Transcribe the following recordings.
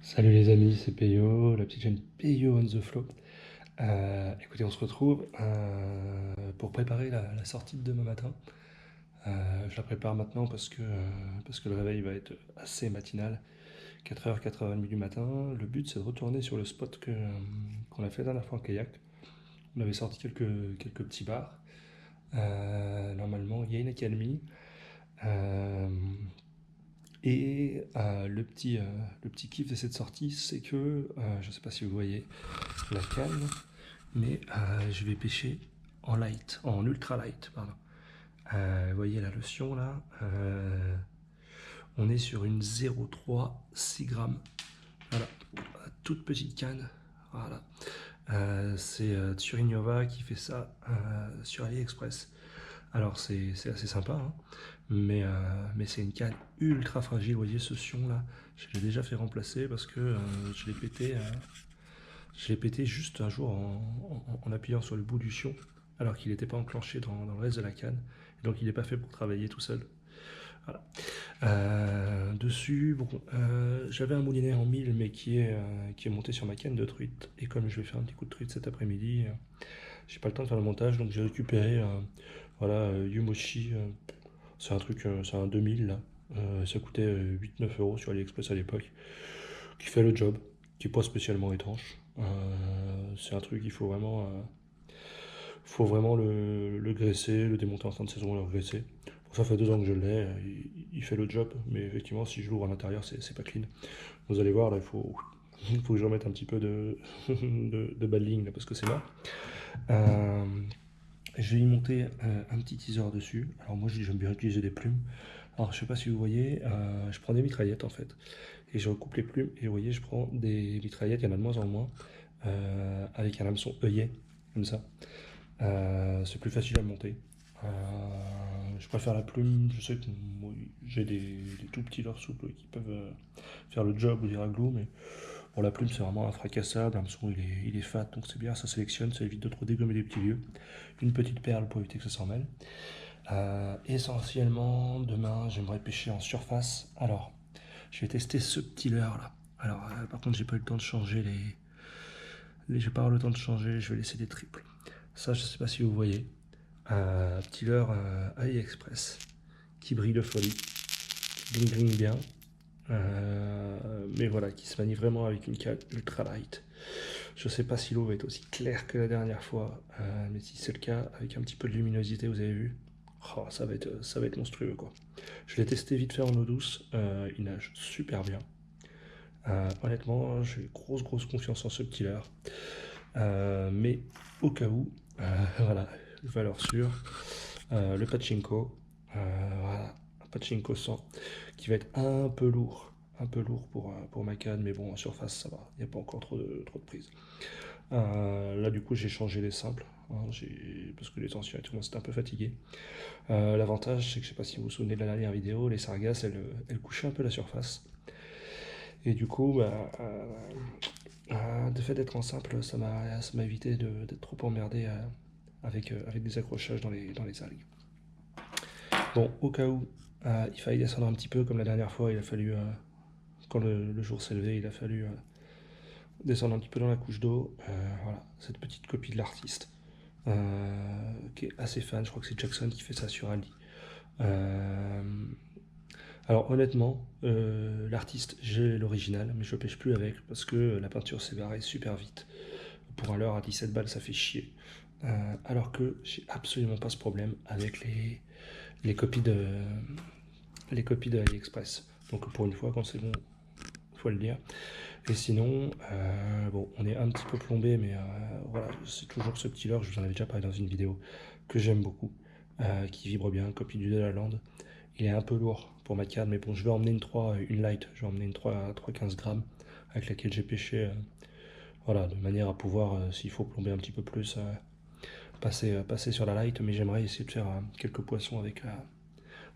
Salut les amis, c'est Peyo, la petite chaîne Peyo on the Flow. Écoutez, on se retrouve pour préparer la sortie de demain matin. Je la prépare maintenant parce que le réveil va être assez matinal, 4h, 4h30 du matin. Le but c'est de retourner sur le spot qu'on a fait la dernière fois en kayak. On avait sorti quelques petits bars. Normalement, il y a une accalmie. Euh, le petit kiff de cette sortie, c'est que, je ne sais pas si vous voyez la canne, mais je vais pêcher en light, en ultra light, pardon. Vous voyez la lotion là, on est sur une 0,3 6 grammes. Voilà, toute petite canne. Voilà. C'est Tsurinova qui fait ça sur AliExpress. Alors c'est assez sympa, hein, mais c'est une canne ultra fragile. Vous voyez ce sion là, je l'ai déjà fait remplacer parce que je l'ai pété juste un jour en appuyant sur le bout du sion, alors qu'il n'était pas enclenché dans le reste de la canne. Et donc il n'est pas fait pour travailler tout seul. Voilà. Dessus, bon, j'avais un moulinet en 1000 mais qui est monté sur ma canne de truite. Et comme je vais faire un petit coup de truite cet après-midi, j'ai pas le temps de faire le montage, donc j'ai récupéré voilà, Yumoshi. C'est un 2000 là. Ça coûtait 8-9 € sur AliExpress à l'époque. Qui fait le job, qui n'est pas spécialement étanche. C'est un truc, faut vraiment le graisser, le démonter en fin de saison et le graisser. Bon, ça fait 2 ans que je l'ai, il fait le job, mais effectivement, si je l'ouvre à l'intérieur, c'est pas clean. Vous allez voir, là, il faut que je remette un petit peu de bad ligne, là, parce que c'est là. Euh, je vais y monter un petit teaser dessus. Alors moi, j'aime bien utiliser des plumes. Alors je sais pas si vous voyez, je prends des mitraillettes en fait. Et je recoupe les plumes. Et vous voyez, je prends des mitraillettes, il y en a de moins en moins. Avec un hameçon œillet, comme ça. C'est plus facile à monter. Euh, je préfère la plume. Je sais que moi, j'ai des tout petits leurres souples qui peuvent faire le job ou des raglous. Mais pour la plume, c'est vraiment infracassable. L'hameçon, il est fat, donc c'est bien. Ça sélectionne, ça évite de trop dégommer les petits lieux. Une petite perle pour éviter que ça s'en mêle. Essentiellement, demain, j'aimerais pêcher en surface. Alors, je vais tester ce petit leurre là. Alors, par contre, j'ai pas eu le temps de changer j'ai pas eu le temps de changer. Je vais laisser des triples. Ça, je sais pas si vous voyez. Petit leurre AliExpress qui brille de folie, qui bling bien. Mais voilà, qui se manie vraiment avec une cale ultra light. Je sais pas si l'eau va être aussi claire que la dernière fois, mais si c'est le cas, avec un petit peu de luminosité, vous avez vu, oh, ça va être monstrueux quoi. Je l'ai testé vite fait en eau douce, il nage super bien. Honnêtement, j'ai grosse confiance en ce petit leurre. Mais au cas où, voilà, valeur sûre, le pachinko, voilà, un pachinko 100 qui va être un peu lourd pour ma canne, mais bon, en surface ça va, il n'y a pas encore trop de prise. Là du coup j'ai changé les simples, hein, parce que les tensions et tout, moi c'était un peu fatigué. L'avantage c'est que je sais pas si vous vous souvenez de la dernière vidéo, les sargasses elles couchaient un peu la surface. Et du coup, bah, de fait d'être en simple, ça m'a évité d'être trop emmerdé avec des accrochages dans les algues. Bon, au cas où il fallait descendre un petit peu, comme la dernière fois, il a fallu, quand le jour s'est levé, il a fallu descendre un petit peu dans la couche d'eau. Voilà, cette petite copie de l'artiste, qui est assez fan, je crois que c'est Jackson qui fait ça sur Ali. Euh, alors honnêtement, l'artiste, j'ai l'original, mais je pêche plus avec parce que la peinture s'est barrée super vite. Pour un leurre à 17 balles, ça fait chier. Alors que j'ai absolument pas ce problème avec les copies les copies de AliExpress. Donc pour une fois, quand c'est bon, faut le dire. Et sinon, bon, on est un petit peu plombé, mais voilà, c'est toujours ce petit leurre, je vous en avais déjà parlé dans une vidéo, que j'aime beaucoup, qui vibre bien, copie du De La Land. Il est un peu lourd pour ma canne, mais bon, je vais emmener une light, je vais emmener une 3 15 grammes, avec laquelle j'ai pêché, voilà, de manière à pouvoir, s'il faut plomber un petit peu plus, passer sur la light, mais j'aimerais essayer de faire quelques poissons avec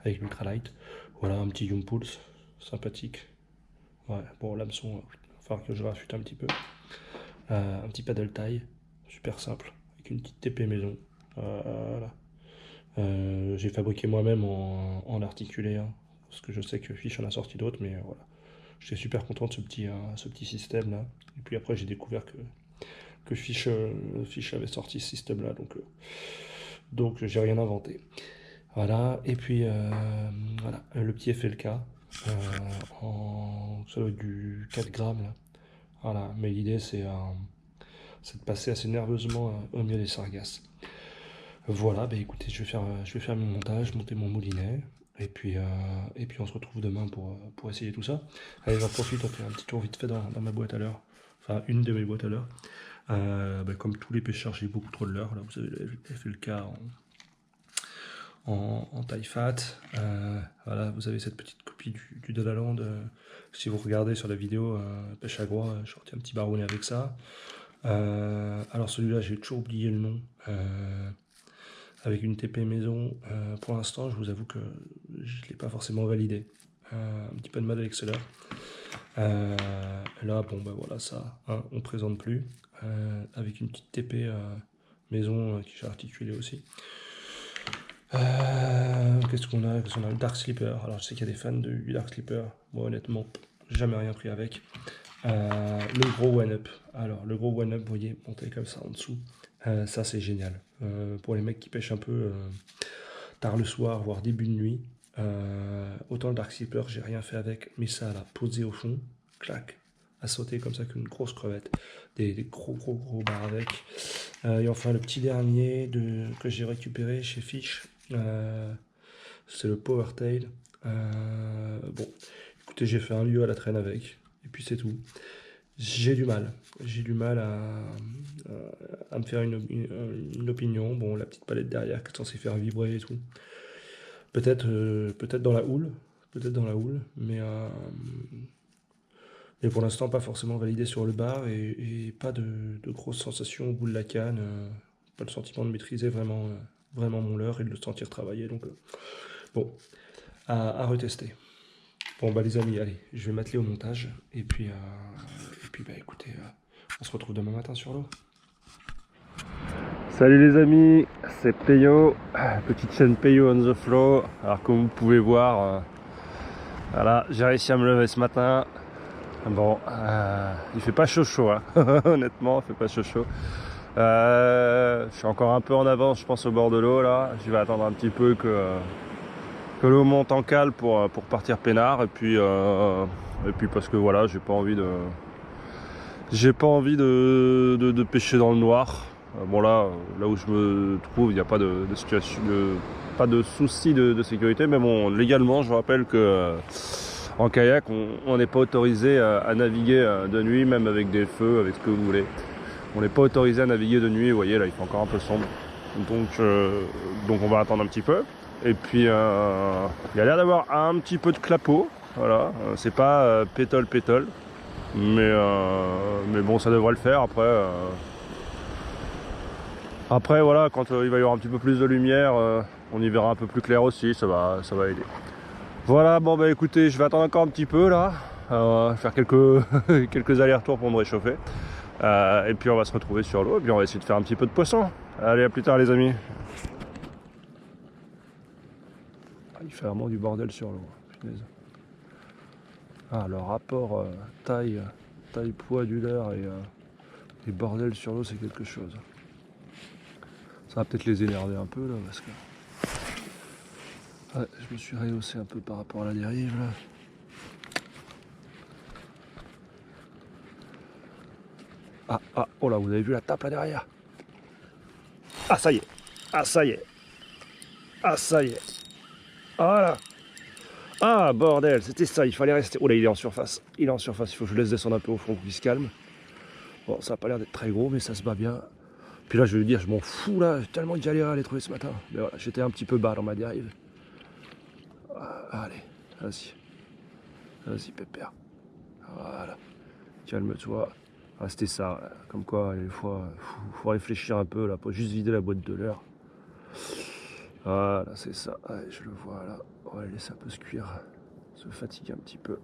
l'ultralight. Voilà, un petit Young Pulse, sympathique. Ouais, bon, l'hameçon, il va falloir que je raffute un petit peu. Un petit paddle taille, super simple, avec une petite TP maison. Voilà. J'ai fabriqué moi-même en articulé, hein, parce que je sais que Fish en a sorti d'autres, mais voilà. J'étais super content de ce petit système là. Et puis après j'ai découvert que Fish avait sorti ce système là, donc j'ai rien inventé. Voilà, et puis voilà, le petit FLK, ça doit être du 4 grammes là. Voilà, mais l'idée c'est de passer assez nerveusement au milieu des sargasses. Voilà, bah écoutez, je vais faire mon montage, monter mon moulinet, et puis on se retrouve demain pour essayer tout ça. Allez, j'en profite, on fait un petit tour vite fait dans ma boîte à leurre, enfin une de mes boîtes à leurre. Bah, comme tous les pêcheurs, j'ai beaucoup trop de leurre. Là, vous avez le FLK en taille fat. Voilà, vous avez cette petite copie du Delaland. Si vous regardez sur la vidéo pêche à gros, je sorti un petit baronnet avec ça. Alors celui-là, j'ai toujours oublié le nom. Avec une TP maison, pour l'instant, je vous avoue que je ne l'ai pas forcément validé. Un petit peu de mal avec cela. Là, bon, ben voilà, ça, hein, on ne présente plus. Avec une petite TP maison qui est articulée aussi. Qu'est-ce qu'on a? Le Dark Slipper. Alors, je sais qu'il y a des fans du Dark Slipper. Moi, honnêtement, jamais rien pris avec. Le gros One Up. Alors, le gros One Up, vous voyez, monté comme ça en dessous. Ça, c'est génial. Pour les mecs qui pêchent un peu tard le soir, voire début de nuit. Autant le Dark Slipper, j'ai rien fait avec, mais ça, l'a posé au fond, clac, à sauter comme ça qu'une grosse crevette. Des gros bars avec. Et enfin, le petit dernier que j'ai récupéré chez Fish, c'est le Power Tail. Bon, écoutez, j'ai fait un lieu à la traîne avec, et puis c'est tout. J'ai du mal à me faire une opinion. Bon, la petite palette derrière qui est censée faire vibrer et tout. Peut-être dans la houle, mais pour l'instant pas forcément validé sur le bar et pas de grosses sensations au bout de la canne. Pas le sentiment de maîtriser vraiment mon leurre et de le sentir travailler. Donc bon, à retester. Bon bah les amis, allez, je vais m'atteler au montage et puis bah écoutez, on se retrouve demain matin sur l'eau. Salut les amis, c'est Peyo, petite chaîne Peyo on the flow. Alors comme vous pouvez voir, voilà, j'ai réussi à me lever ce matin. Bon, il fait pas chaud hein. Honnêtement, il fait pas chaud. Je suis encore un peu en avance, je pense, au bord de l'eau là. Je vais attendre un petit peu que l'eau monte en cale pour partir peinard, et puis parce que voilà, j'ai pas envie de pêcher dans le noir. Bon là où je me trouve, il n'y a pas de situation, pas de souci de sécurité, mais bon, légalement, je vous rappelle que en kayak, on n'est pas autorisé à naviguer de nuit, même avec des feux, avec ce que vous voulez. On n'est pas autorisé à naviguer de nuit. Vous voyez, là, il fait encore un peu sombre. Donc on va attendre un petit peu. Et puis, il y a l'air d'avoir un petit peu de clapot. Voilà, c'est pas pétole, mais bon, ça devrait le faire. Après voilà, quand il va y avoir un petit peu plus de lumière, on y verra un peu plus clair aussi. Ça va aider. Voilà, bon bah écoutez, je vais attendre encore un petit peu là, faire quelques allers-retours pour me réchauffer, et puis on va se retrouver sur l'eau, et puis on va essayer de faire un petit peu de poisson. Allez, à plus tard les amis. Il fait vraiment du bordel sur l'eau, punaise. Ah, le rapport taille poids du leurre et bordel sur l'eau, c'est quelque chose. Ça va peut-être les énerver un peu là, parce que ouais, je me suis rehaussé un peu par rapport à la dérive là. Oh là, vous avez vu la tape là derrière? Ah ça y est. Voilà. Ah bordel, c'était ça, il fallait rester. Oh là, il est en surface, il faut que je le laisse descendre un peu au fond pour qu'il se calme. Bon, ça a pas l'air d'être très gros, mais ça se bat bien. Puis là, je vais vous dire, je m'en fous là, j'ai tellement galéré à les trouver ce matin. Mais voilà, j'étais un petit peu bas dans ma dérive. Allez, vas-y pépère. Voilà, calme-toi. Ah, c'était ça, comme quoi, des fois, faut réfléchir un peu là, pour juste vider la boîte de leurre. Voilà, c'est ça. Allez, je le vois là. On va laisser un peu se cuire, se fatiguer un petit peu.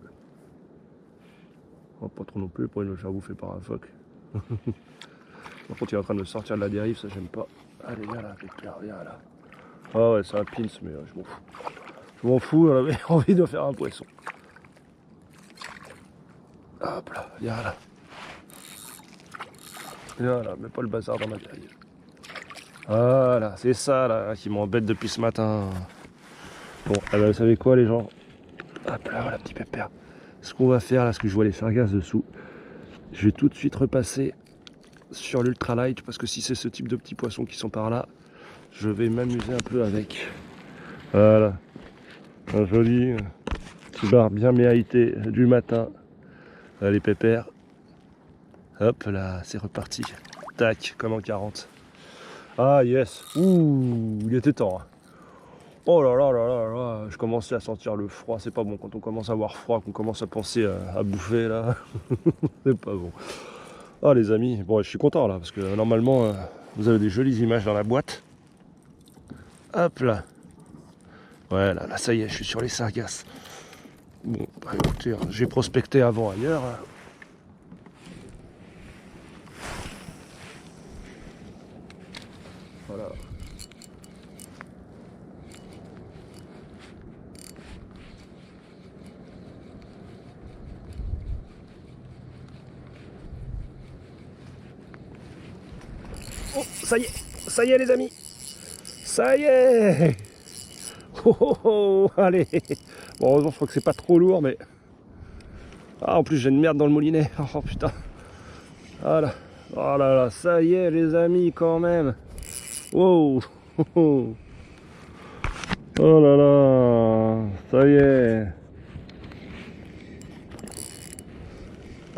Oh, pas trop non plus pour me faire bouffer par un phoque. Par contre, il est en train de sortir de la dérive, ça j'aime pas. Allez, viens là, pépère, viens là. Ah ouais, c'est un pins, mais je m'en fous. J'avais envie de faire un poisson. Hop là, viens là. Viens là, mets pas le bazar dans ma grille. Voilà, c'est ça là qui m'embête depuis ce matin. Bon, eh ben, vous savez quoi les gens? Hop là, voilà, petit pépère. Ce qu'on va faire là, parce que je vois les sargasses dessous, je vais tout de suite repasser sur l'ultralight, parce que si c'est ce type de petits poissons qui sont par là, je vais m'amuser un peu avec. Voilà, un joli petit bar bien mérité du matin. Les pépères. Hop là, c'est reparti. Tac, comme en 40. Ah yes. Ouh, il était temps. Hein. Oh là là là là là, je commençais à sentir le froid. C'est pas bon quand on commence à avoir froid, qu'on commence à penser à bouffer là. C'est pas bon. Ah les amis, bon je suis content là, parce que normalement vous avez des jolies images dans la boîte. Hop là. Ouais là ça y est, je suis sur les sargasses. Bon, bah, écoutez, j'ai prospecté avant ailleurs. Voilà. Oh, ça y est les amis. Ça y est. Oh, oh, oh, allez. Bon, heureusement, je crois que c'est pas trop lourd, mais... Ah, en plus, j'ai une merde dans le moulinet. Oh, putain. Voilà. Oh là là, ça y est, les amis, quand même. Wow. Oh là là. Ça y est.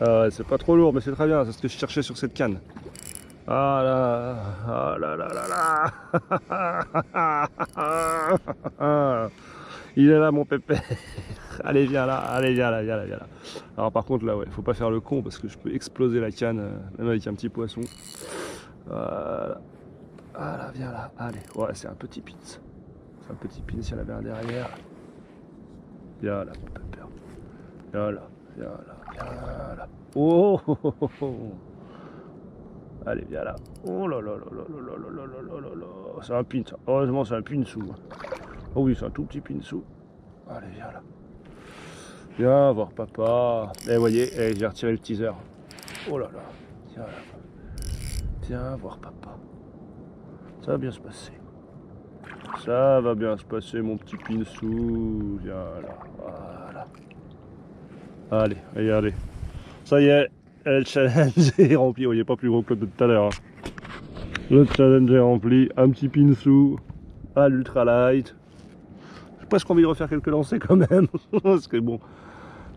Ah ouais, c'est pas trop lourd, mais c'est très bien. C'est ce que je cherchais sur cette canne. Ah là. Ah là là là là. Il est là, mon pépé. Allez, viens là, allez, viens là, viens là, viens là. Alors par contre là, ouais, faut pas faire le con parce que je peux exploser la canne, même avec un petit poisson. Voilà. Voilà, viens là, allez. Ouais, c'est un petit pins. C'est un petit pins, il y en avait un derrière. Viens là, mon pépère. Viens là, viens là, viens là. Oh, oh, oh, oh, oh. Allez, viens là. Oh là là là là là là là là là là. C'est un pins. Heureusement, c'est un pinsou. Oh oui, c'est un tout petit pinsou. Allez, viens là. Viens voir papa. Et vous voyez, j'ai retiré le teaser. Oh là là. Tiens là. Viens voir papa. Ça va bien se passer. Ça va bien se passer, mon petit pinsou. Viens là. Voilà. Allez, regardez. Ça y est, le challenge est rempli. Oh, il n'est pas plus gros que le de tout à l'heure. Hein. Le challenge est rempli. Un petit pinsou à l'ultralight. J'ai presque envie de refaire quelques lancers quand même. Parce que bon.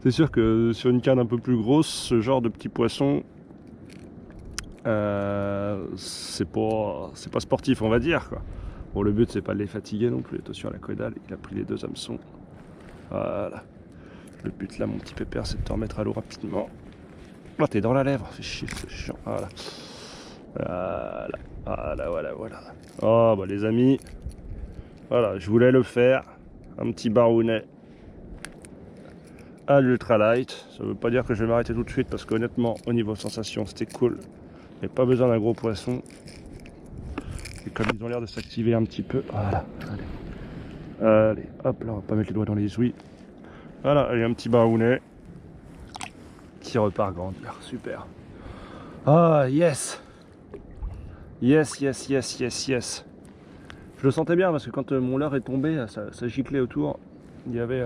C'est sûr que sur une canne un peu plus grosse, ce genre de petits poissons, c'est pas sportif, on va dire. Quoi. Bon, le but, c'est pas de les fatiguer non plus. Attention à la caudale, il a pris les deux hameçons. Voilà. Le but là, mon petit pépère, c'est de te remettre à l'eau rapidement. Oh, t'es dans la lèvre, c'est chiant, c'est chiant. Voilà. Voilà. Oh, bah les amis, voilà, je voulais le faire. Un petit barounet à l'ultralight. Ça veut pas dire que je vais m'arrêter tout de suite parce qu'honnêtement au niveau sensation c'était cool. Il n'y a pas besoin d'un gros poisson. Et comme ils ont l'air de s'activer un petit peu. Voilà. Allez, hop là, on va pas mettre les doigts dans les ouïes. Voilà, il y a un petit barounet qui repart grandir. Super. Ah yes. Yes. Je le sentais bien parce que quand mon leurre est tombé, ça giclait autour. Il y avait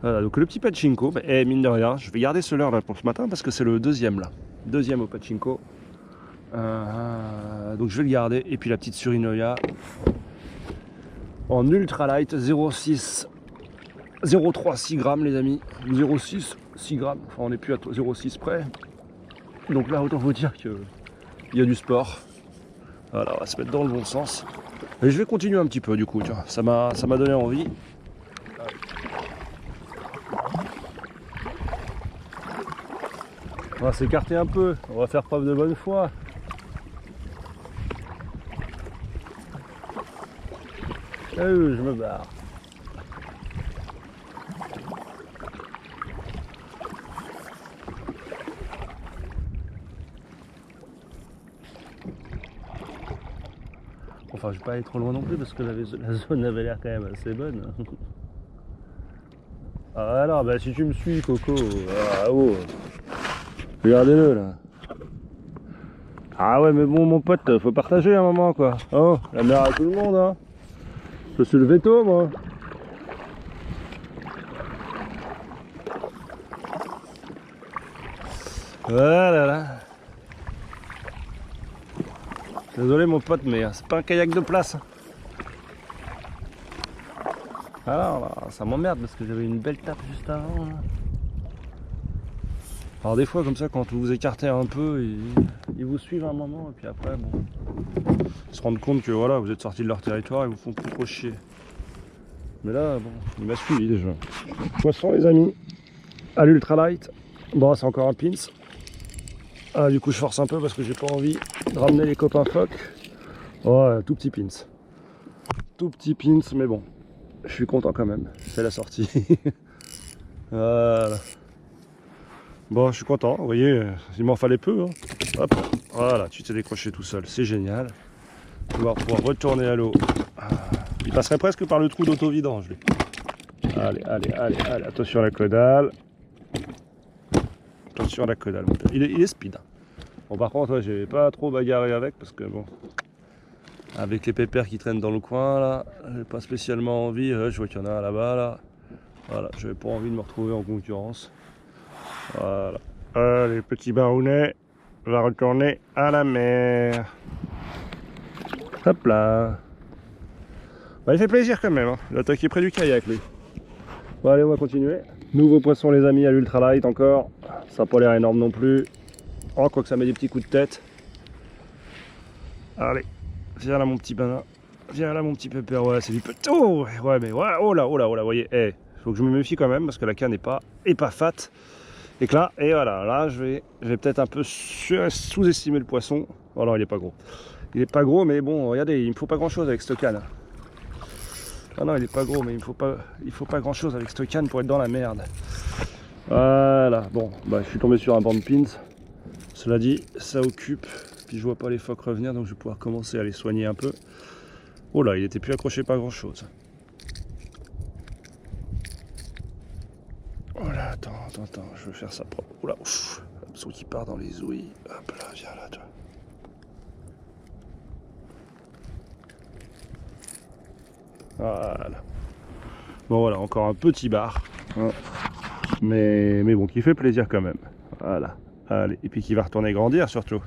voilà, donc le petit pachinko, mine de rien, je vais garder ce leurre là pour ce matin parce que c'est le deuxième là. Deuxième au pachinko. Donc je vais le garder. Et puis la petite surinoya en ultralight 0,6 0,3 6 grammes les amis. 0,6 6 grammes. Enfin on n'est plus à 0,6 près. Donc là autant vous dire qu'il y a du sport. Voilà, on va se mettre dans le bon sens. Et je vais continuer un petit peu du coup, tu vois. Ça m'a donné envie. On va s'écarter un peu, on va faire preuve de bonne foi. Je me barre. Enfin, je vais pas aller trop loin non plus parce que la zone avait l'air quand même assez bonne. Ah alors, bah si tu me suis, Coco, ah, oh. Regardez-le là. Ah ouais, mais bon, mon pote, faut partager un moment quoi. Oh, la mer à tout le monde, hein. Je suis le veto, moi. Voilà là. Désolé mon pote, mais c'est pas un kayak de place. Alors là, ça m'emmerde parce que j'avais une belle tape juste avant. Là. Alors des fois comme ça, quand vous vous écartez un peu, ils vous suivent un moment et puis après, bon, ils se rendent compte que voilà, vous êtes sorti de leur territoire et vous font plus trop chier. Mais là, bon, il m'a suivi déjà. Poisson les amis, à l'ultralight. Bon, c'est encore un pins. Ah, du coup je force un peu parce que j'ai pas envie de ramener les copains phoques. Ouais, tout petit pins. Tout petit pins, mais bon, je suis content quand même. C'est la sortie. Voilà. Bon, je suis content, vous voyez, il m'en fallait peu. Hein. Hop, voilà, tu t'es décroché tout seul, c'est génial. Tu vas pouvoir retourner à l'eau. Il passerait presque par le trou d'auto-vidange, lui. Allez, allez, allez, allez, attention à la caudale. Attention à la caudale, il est speed. Bon, par contre, ouais, j'ai pas trop bagarré avec parce que bon, avec les pépères qui traînent dans le coin là, j'ai pas spécialement envie. Je vois qu'il y en a un là-bas là. Voilà, j'avais pas envie de me retrouver en concurrence. Voilà. Allez, petit barounet va retourner à la mer. Hop là. Bah, il fait plaisir quand même. Hein. Il a attaqué près du kayak lui. Bon, allez, on va continuer. Nouveau poisson les amis à l'ultralight encore. Ça n'a pas l'air énorme non plus. Oh, quoi que ça met des petits coups de tête. Allez, viens là mon petit banin. Viens là mon petit pépère. Ouais, c'est du petit. Oh, ouais, mais ouais, oh là, vous voyez. Eh, faut que je me méfie quand même parce que la canne n'est pas fat. Et que là, et voilà, là je vais peut-être un peu sous-estimer le poisson. Oh non, il est pas gros. Il est pas gros, mais bon, regardez, il me faut pas grand chose avec cette canne. Ah non, il est pas gros, mais il faut pas grand chose avec cette canne pour être dans la merde. Voilà, bon, bah je suis tombé sur un banc de pins. Cela dit, ça occupe. Puis je vois pas les phoques revenir, donc je vais pouvoir commencer à les soigner un peu. Oh là, il était plus accroché pas grand chose. Oh là, attends, je vais faire ça propre. Oh là, ouf, l'hameçon qui part dans les ouïes. Hop là, viens là, toi. Voilà. Bon voilà, encore un petit bar. Hein. Mais bon, qui fait plaisir quand même. Voilà. Allez, et puis qui va retourner grandir surtout.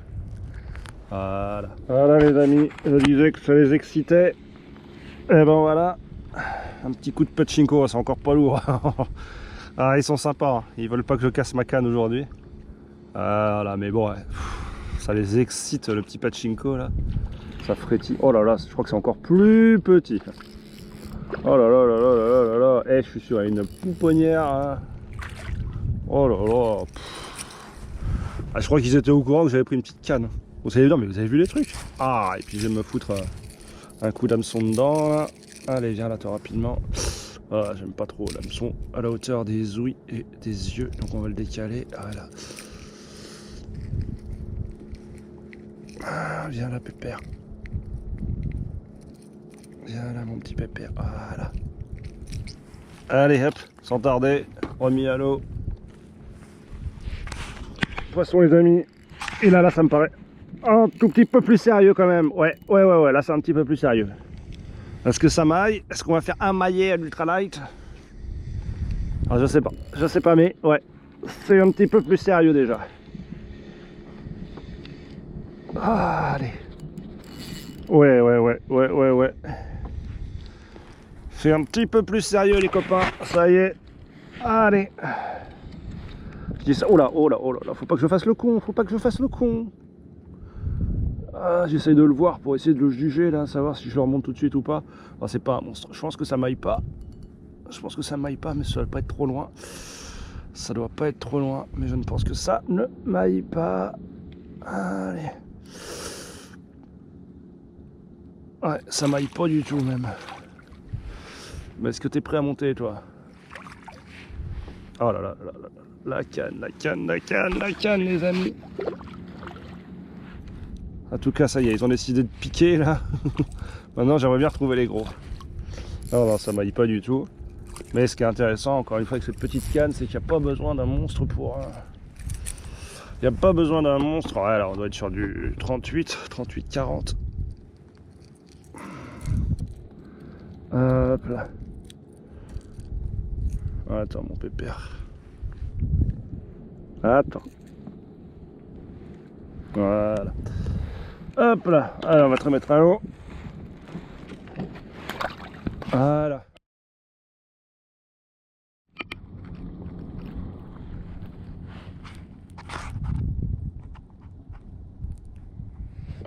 Voilà. Voilà les amis, je disais que ça les excitait. Et ben voilà. Un petit coup de pachinko, c'est encore pas lourd. Ah, ils sont sympas, hein. Ils veulent pas que je casse ma canne aujourd'hui. Voilà, mais bon, ouais. Ça les excite le petit pachinko là. Ça frétille. Oh là là, je crois que c'est encore plus petit. Oh là là là là là là là. Eh, je suis sur une pouponnière. Hein. Oh là là. Ah, je crois qu'ils étaient au courant que j'avais pris une petite canne. Vous savez, non, mais vous avez vu les trucs. Ah, et puis je vais me foutre un coup d'hameçon dedans là. Allez, viens là, toi rapidement. Voilà, j'aime pas trop l'hameçon à la hauteur des ouïes et des yeux, donc on va le décaler. Voilà. Ah, viens là, pépère. Viens là, mon petit pépère. Voilà. Allez, hop, sans tarder, remis à l'eau. Poisson, les amis. Et là, ça me paraît un tout petit peu plus sérieux quand même. Ouais, là, c'est un petit peu plus sérieux. Est-ce que ça maille? Est-ce qu'on va faire un maillet à l'ultralight? Je sais pas, mais ouais, c'est un petit peu plus sérieux déjà. Ah, allez. Ouais. C'est un petit peu plus sérieux les copains, ça y est. Allez. Je dis ça, oh là, faut pas que je fasse le con, Ah, j'essaye de le voir pour essayer de le juger là, savoir si je le remonte tout de suite ou pas. Ah, c'est pas un monstre, je pense que ça maille pas. Mais ça doit pas être trop loin. Ça doit pas être trop loin, mais je ne pense que ça ne maille pas. Allez. Ouais, ça maille pas du tout même. Mais est-ce que t'es prêt à monter toi? Oh là là, la canne les amis. En tout cas ça y est, ils ont décidé de piquer là. Maintenant j'aimerais bien retrouver les gros. Non, ça maille pas du tout. Mais ce qui est intéressant encore une fois avec cette petite canne, c'est qu'il n'y a pas besoin d'un monstre Il n'y a pas besoin d'un monstre. Ouais, alors on doit être sur du 38, 40. Hop là. Attends mon pépère. Attends. Voilà. Hop là. Alors on va te remettre à l'eau. Voilà.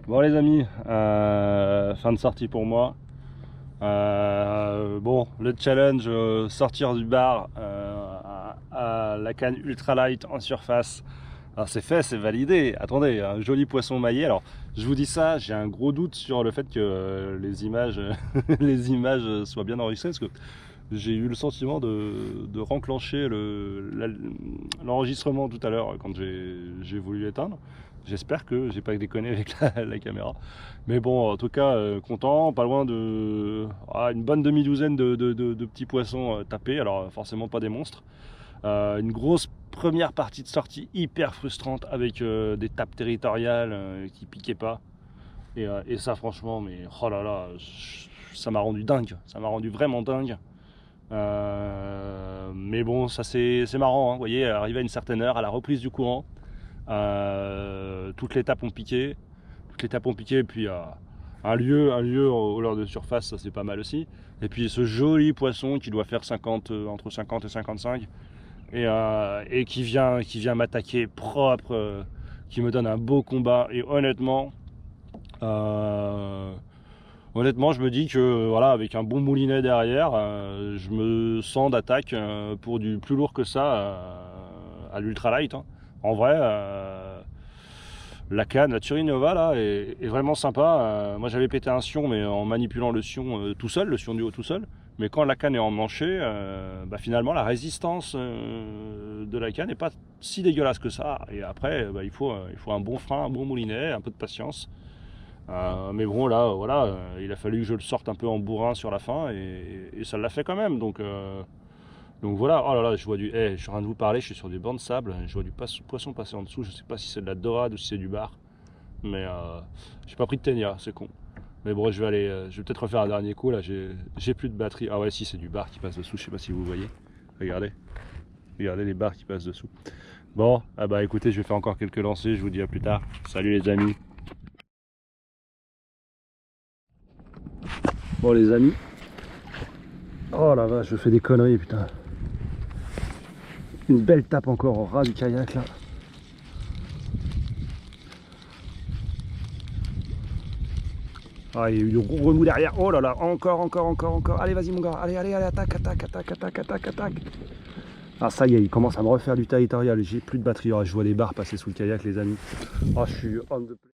Bon les amis, fin de sortie pour moi. Bon, le challenge sortir du bar à la canne ultralight en surface. Alors c'est fait, c'est validé. Attendez, un joli poisson maillé. Alors je vous dis ça, j'ai un gros doute sur le fait que les images, les images soient bien enregistrées, parce que j'ai eu le sentiment de renclencher l'enregistrement tout à l'heure quand j'ai voulu éteindre. J'espère que j'ai pas déconné avec la caméra. Mais bon, en tout cas, content, pas loin de une bonne demi-douzaine de petits poissons tapés. Alors forcément pas des monstres. Une grosse première partie de sortie hyper frustrante avec des tapes territoriales qui piquaient pas. Et ça franchement, mais oh là là, ça m'a rendu dingue. Ça m'a rendu vraiment dingue. Mais bon, ça c'est marrant, hein. Vous voyez, arrivé à une certaine heure, à la reprise du courant, toutes les tapes ont piqué. Et puis un lieu au leurre de surface, ça c'est pas mal aussi. Et puis ce joli poisson qui doit faire entre 50 et 55 et qui vient m'attaquer propre, qui me donne un beau combat. Et honnêtement, je me dis que voilà, avec un bon moulinet derrière, je me sens d'attaque pour du plus lourd que ça à l'ultralight, hein. En vrai, la canne, la Turinova là, est vraiment sympa. Moi j'avais pété un sion, mais en manipulant le sion tout seul, le sion du haut tout seul. Mais quand la canne est emmanchée, finalement la résistance de la canne n'est pas si dégueulasse que ça. Et après, il faut un bon frein, un bon moulinet, un peu de patience. Mais bon là, voilà, il a fallu que je le sorte un peu en bourrin sur la fin et ça l'a fait quand même. Donc voilà, oh là là, je vois je suis en train de vous parler, je suis sur des bancs de sable, je vois du poisson passer en dessous, je sais pas si c'est de la dorade ou si c'est du bar, mais j'ai pas pris de ténia, c'est con. Mais bon, je vais peut-être refaire un dernier coup, là, j'ai plus de batterie. Ah ouais, si, c'est du bar qui passe dessous, je sais pas si vous voyez. Regardez les bars qui passent dessous. Bon, écoutez, je vais faire encore quelques lancers, je vous dis à plus tard. Salut les amis. Bon les amis. Oh la vache, je fais des conneries, putain. Une belle tape encore au ras du kayak là. Ah, il y a eu du remous derrière. Oh là là, encore. Allez, vas-y mon gars. Allez, attaque. Ah ça y est, il commence à me refaire du territorial. J'ai plus de batterie. Oh, je vois des barres passer sous le kayak les amis. Oh, je suis on the